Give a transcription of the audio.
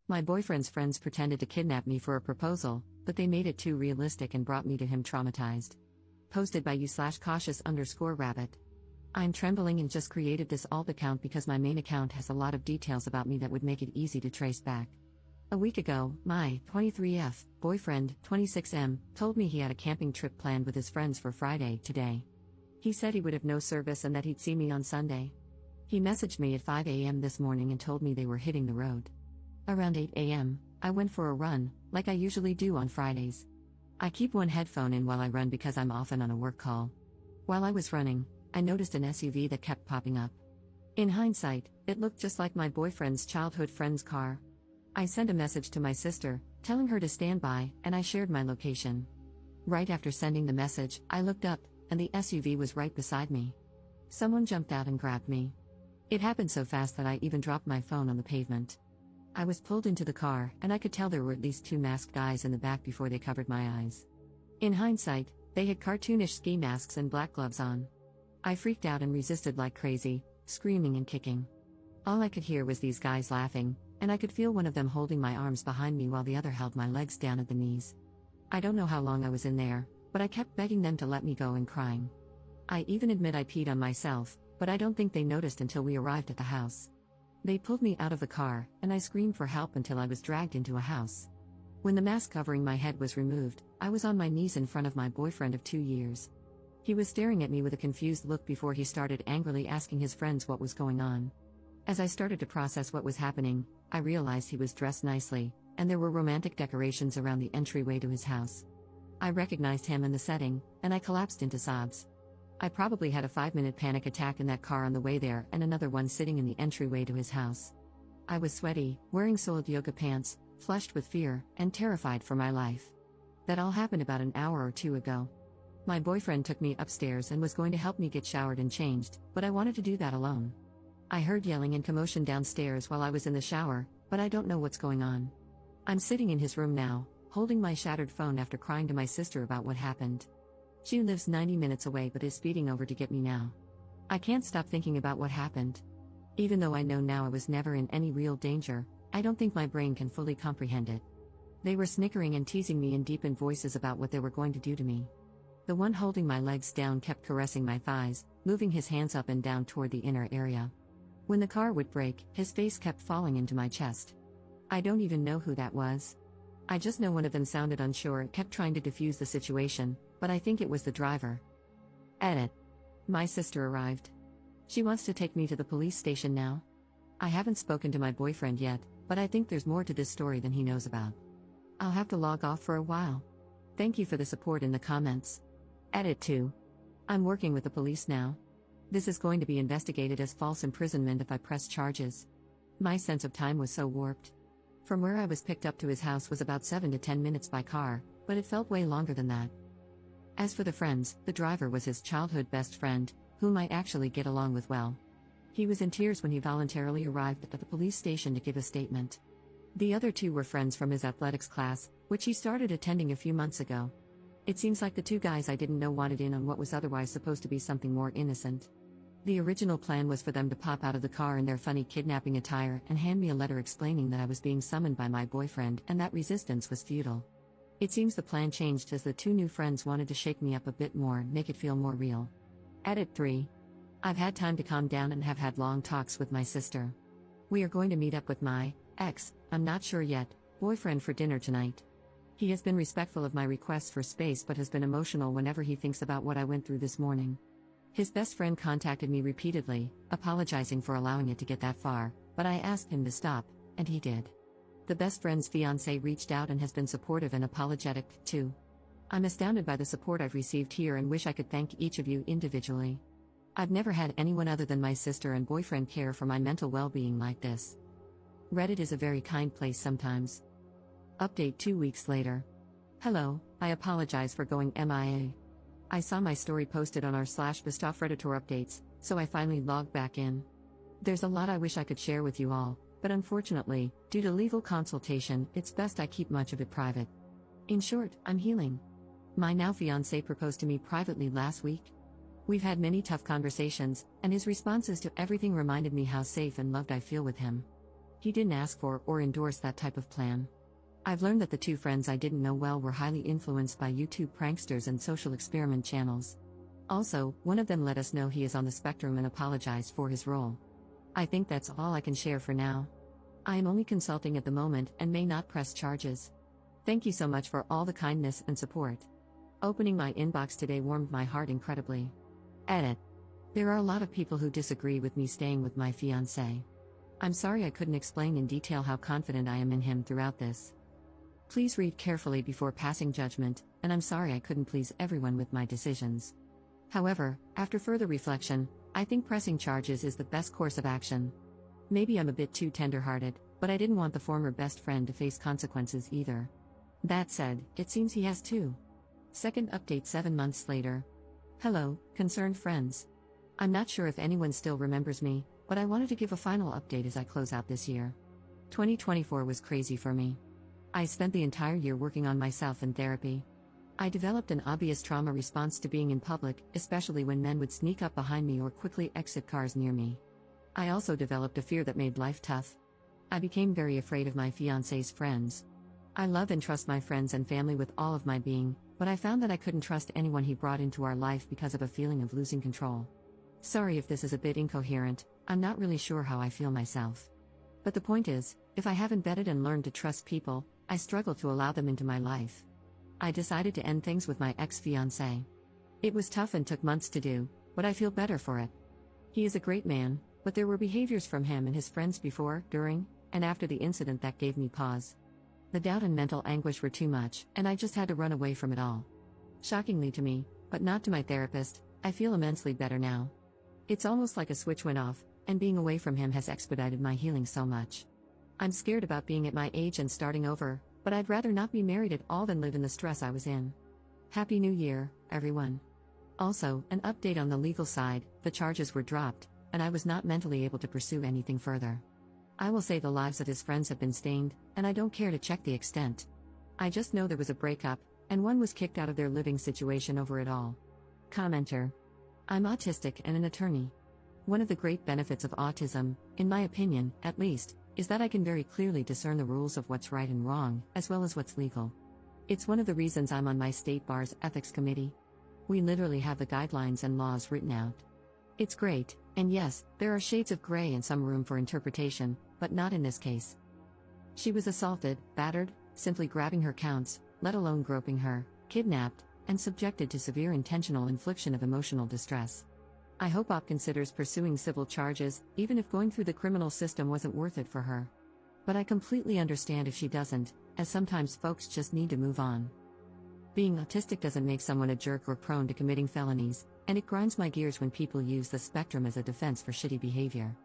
My boyfriend's friends pretended to kidnap me for a proposal, but they made it too realistic and brought me to him traumatized. Posted by you/cautious_rabbit. I'm trembling and just created this alt account because my main account has a lot of details about me that would make it easy to trace back. A week ago, my 23F boyfriend, 26M, told me he had a camping trip planned with his friends for Friday, today. He said he would have no service and that he'd see me on Sunday. He messaged me at 5 a.m. this morning and told me they were hitting the road. Around 8 a.m., I went for a run, like I usually do on Fridays. I keep one headphone in while I run because I'm often on a work call. While I was running, I noticed an SUV that kept popping up. In hindsight, it looked just like my boyfriend's childhood friend's car. I sent a message to my sister, telling her to stand by, and I shared my location. Right after sending the message, I looked up, and the SUV was right beside me. Someone jumped out and grabbed me. It happened so fast that I even dropped my phone on the pavement. I was pulled into the car, and I could tell there were at least 2 masked guys in the back before they covered my eyes. In hindsight, they had cartoonish ski masks and black gloves on. I freaked out and resisted like crazy, screaming and kicking. All I could hear was these guys laughing, and I could feel one of them holding my arms behind me while the other held my legs down at the knees. I don't know how long I was in there, but I kept begging them to let me go and crying. I even admit I peed on myself, but I don't think they noticed until we arrived at the house. They pulled me out of the car, and I screamed for help until I was dragged into a house. When the mask covering my head was removed, I was on my knees in front of my boyfriend of 2 years. He was staring at me with a confused look before he started angrily asking his friends what was going on. As I started to process what was happening, I realized he was dressed nicely, and there were romantic decorations around the entryway to his house. I recognized him and the setting, and I collapsed into sobs. I probably had a 5-minute panic attack in that car on the way there and another one sitting in the entryway to his house. I was sweaty, wearing soiled yoga pants, flushed with fear, and terrified for my life. That all happened about an hour or 2 ago. My boyfriend took me upstairs and was going to help me get showered and changed, but I wanted to do that alone. I heard yelling and commotion downstairs while I was in the shower, but I don't know what's going on. I'm sitting in his room now, holding my shattered phone after crying to my sister about what happened. She lives 90 minutes away but is speeding over to get me now. I can't stop thinking about what happened. Even though I know now I was never in any real danger, I don't think my brain can fully comprehend it. They were snickering and teasing me in deepened voices about what they were going to do to me. The one holding my legs down kept caressing my thighs, moving his hands up and down toward the inner area. When the car would brake, his face kept falling into my chest. I don't even know who that was. I just know one of them sounded unsure and kept trying to defuse the situation, but I think it was the driver. Edit. My sister arrived. She wants to take me to the police station now. I haven't spoken to my boyfriend yet, but I think there's more to this story than he knows about. I'll have to log off for a while. Thank you for the support in the comments. Edit 2. I'm working with the police now. This is going to be investigated as false imprisonment if I press charges. My sense of time was so warped. From where I was picked up to his house was about 7 to 10 minutes by car, but it felt way longer than that. As for the friends, the driver was his childhood best friend, whom I actually get along with well. He was in tears when he voluntarily arrived at the police station to give a statement. The other 2 were friends from his athletics class, which he started attending a few months ago. It seems like the 2 guys I didn't know wanted in on what was otherwise supposed to be something more innocent. The original plan was for them to pop out of the car in their funny kidnapping attire and hand me a letter explaining that I was being summoned by my boyfriend and that resistance was futile. It seems the plan changed as the 2 new friends wanted to shake me up a bit more and make it feel more real. Edit 3. I've had time to calm down and have had long talks with my sister. We are going to meet up with my I'm not sure yet, boyfriend for dinner tonight. He has been respectful of my requests for space but has been emotional whenever he thinks about what I went through this morning. His best friend contacted me repeatedly, apologizing for allowing it to get that far, but I asked him to stop, and he did. The best friend's fiancé reached out and has been supportive and apologetic, too. I'm astounded by the support I've received here and wish I could thank each of you individually. I've never had anyone other than my sister and boyfriend care for my mental well-being like this. Reddit is a very kind place sometimes. Update 2 weeks later. Hello, I apologize for going MIA. I saw my story posted on r/Bistov Redditor updates, so I finally logged back in. There's a lot I wish I could share with you all, but unfortunately, due to legal consultation, it's best I keep much of it private. In short, I'm healing. My now fiancé proposed to me privately last week. We've had many tough conversations, and his responses to everything reminded me how safe and loved I feel with him. He didn't ask for or endorse that type of plan. I've learned that the two friends I didn't know well were highly influenced by YouTube pranksters and social experiment channels. Also, one of them let us know he is on the spectrum and apologized for his role. I think that's all I can share for now. I am only consulting at the moment and may not press charges. Thank you so much for all the kindness and support. Opening my inbox today warmed my heart incredibly. Edit. There are a lot of people who disagree with me staying with my fiancé. I'm sorry I couldn't explain in detail how confident I am in him throughout this. Please read carefully before passing judgment, and I'm sorry I couldn't please everyone with my decisions. However, after further reflection, I think pressing charges is the best course of action. Maybe I'm a bit too tender-hearted, but I didn't want the former best friend to face consequences either. That said, it seems he has too. Second update 7 months later. Hello, concerned friends. I'm not sure if anyone still remembers me, but I wanted to give a final update as I close out this year. 2024 was crazy for me. I spent the entire year working on myself in therapy. I developed an obvious trauma response to being in public, especially when men would sneak up behind me or quickly exit cars near me. I also developed a fear that made life tough. I became very afraid of my fiancé's friends. I love and trust my friends and family with all of my being, but I found that I couldn't trust anyone he brought into our life because of a feeling of losing control. Sorry if this is a bit incoherent, I'm not really sure how I feel myself. But the point is, if I haven't vetted and learned to trust people, I struggle to allow them into my life. I decided to end things with my ex-fiancé. It was tough and took months to do, but I feel better for it. He is a great man, but there were behaviors from him and his friends before, during, and after the incident that gave me pause. The doubt and mental anguish were too much, and I just had to run away from it all. Shockingly to me, but not to my therapist, I feel immensely better now. It's almost like a switch went off, and being away from him has expedited my healing so much. I'm scared about being at my age and starting over, but I'd rather not be married at all than live in the stress I was in. Happy New Year, everyone. Also, an update on the legal side, the charges were dropped, and I was not mentally able to pursue anything further. I will say the lives of his friends have been stained, and I don't care to check the extent. I just know there was a breakup, and one was kicked out of their living situation over it all. Commenter. I'm autistic and an attorney. One of the great benefits of autism, in my opinion, at least, is that I can very clearly discern the rules of what's right and wrong, as well as what's legal. It's one of the reasons I'm on my state bar's ethics committee. We literally have the guidelines and laws written out. It's great, and yes, there are shades of gray and some room for interpretation, but not in this case. She was assaulted, battered, simply grabbing her counts, let alone groping her, kidnapped, and subjected to severe intentional infliction of emotional distress. I hope OP considers pursuing civil charges, even if going through the criminal system wasn't worth it for her. But I completely understand if she doesn't, as sometimes folks just need to move on. Being autistic doesn't make someone a jerk or prone to committing felonies, and it grinds my gears when people use the spectrum as a defense for shitty behavior.